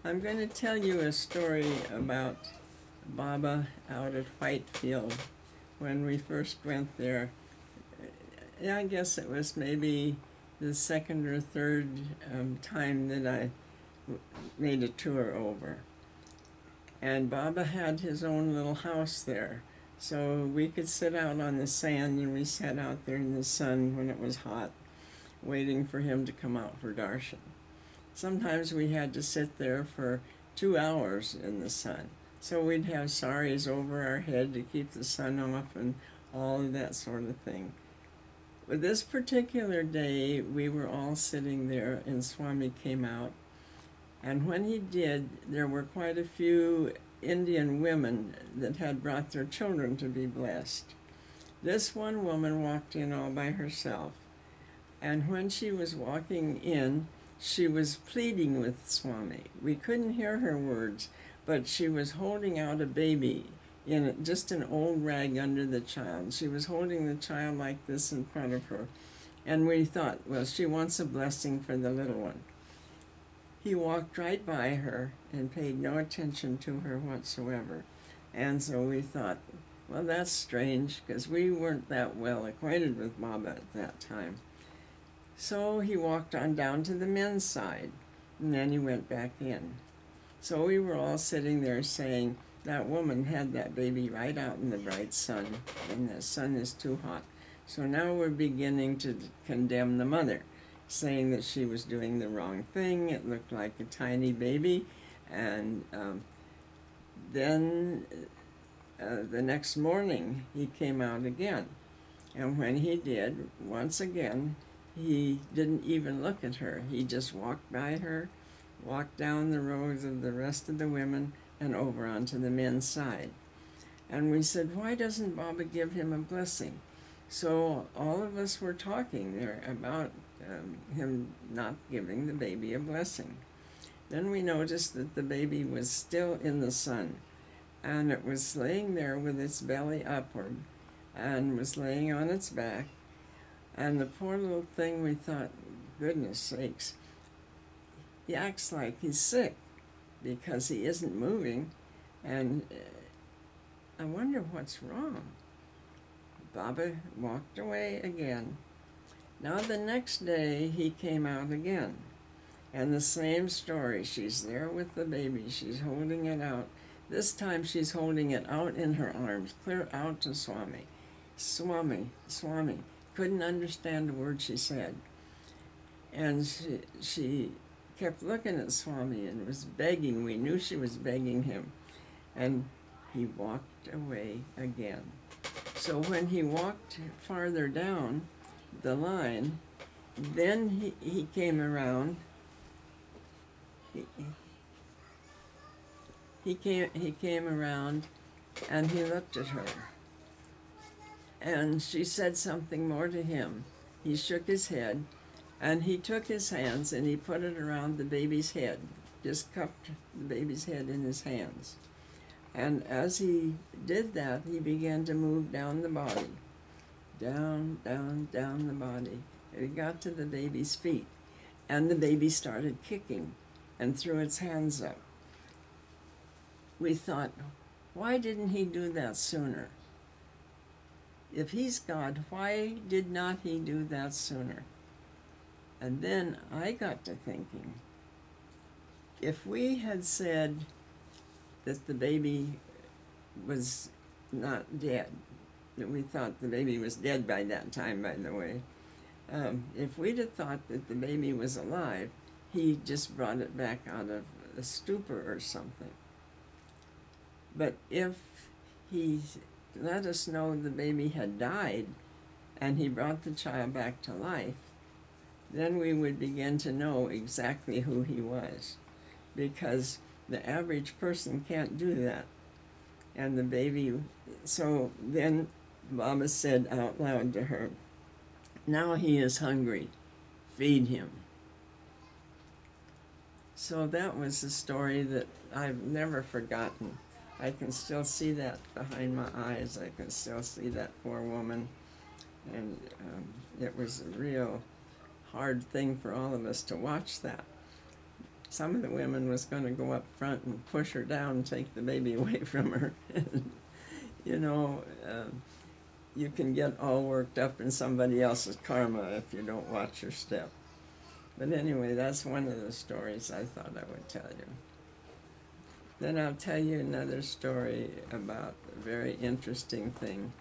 I'm going to tell you a story about Baba out at Whitefield when we first went there. Yeah, I guess it was maybe the second or third time that I made a tour over. And Baba had his own little house there. So we could sit out on the sand, and we sat out there in the sun when it was hot, waiting for him to come out for Darshan. Sometimes we had to sit there for 2 hours in the sun. So we'd have saris over our head to keep the sun off and all of that sort of thing. But this particular day, we were all sitting there, and Swami came out. And when he did, there were quite a few Indian women that had brought their children to be blessed. This one woman walked in all by herself. And when she was walking in, she was pleading with Swami. We couldn't hear her words, but she was holding out a baby in just an old rag under the child. She was holding the child like this in front of her. And we thought, well, she wants a blessing for the little one. He walked right by her and paid no attention to her whatsoever. And so we thought, well, that's strange, because we weren't that well acquainted with Baba at that time. So he walked on down to the men's side, and then he went back in. So we were all sitting there saying, that woman had that baby right out in the bright sun, and the sun is too hot. So now we're beginning to condemn the mother, saying that she was doing the wrong thing. It looked like a tiny baby. And then the next morning, he came out again. And when he did, once again, he didn't even look at her. He just walked by her, walked down the rows of the rest of the women, and over onto the men's side. And we said, why doesn't Baba give him a blessing? So all of us were talking there about him not giving the baby a blessing. Then we noticed that the baby was still in the sun, and it was laying there with its belly upward, and was laying on its back. And the poor little thing, we thought, goodness sakes, he acts like he's sick because he isn't moving, and I wonder what's wrong. Baba walked away again. Now the next day he came out again, and the same story. She's there with the baby. She's holding it out. This time she's holding it out in her arms, clear out to Swami. Swami, Swami. Couldn't understand a word she said. And she kept looking at Swami and was begging. We knew she was begging him. And he walked away again. So when he walked farther down the line, then he came around. He came around, and he looked at her. And she said something more to him. He shook his head, and he took his hands and he put it around the baby's head, just cupped the baby's head in his hands. And as he did that, he began to move down the body, down, down, down the body. And he got to the baby's feet, and the baby started kicking and threw its hands up. We thought, why didn't he do that sooner? If he's God, why did not he do that sooner? And then I got to thinking, if we had said that the baby was not dead, that we thought the baby was dead by that time, by the way, if we'd have thought that the baby was alive, he just brought it back out of a stupor or something. But if he let us know the baby had died and he brought the child back to life, then we would begin to know exactly who he was, because the average person can't do that. And the baby, so then Baba said out loud to her, now he is hungry, feed him. So that was a story that I've never forgotten. I can still see that behind my eyes. I can still see that poor woman. And it was a real hard thing for all of us to watch that. some of the women was going to go up front and push her down and take the baby away from her. You know, you can get all worked up in somebody else's karma if you don't watch your step. But anyway, that's one of the stories I thought I would tell you. Then I'll tell you another story about a very interesting thing.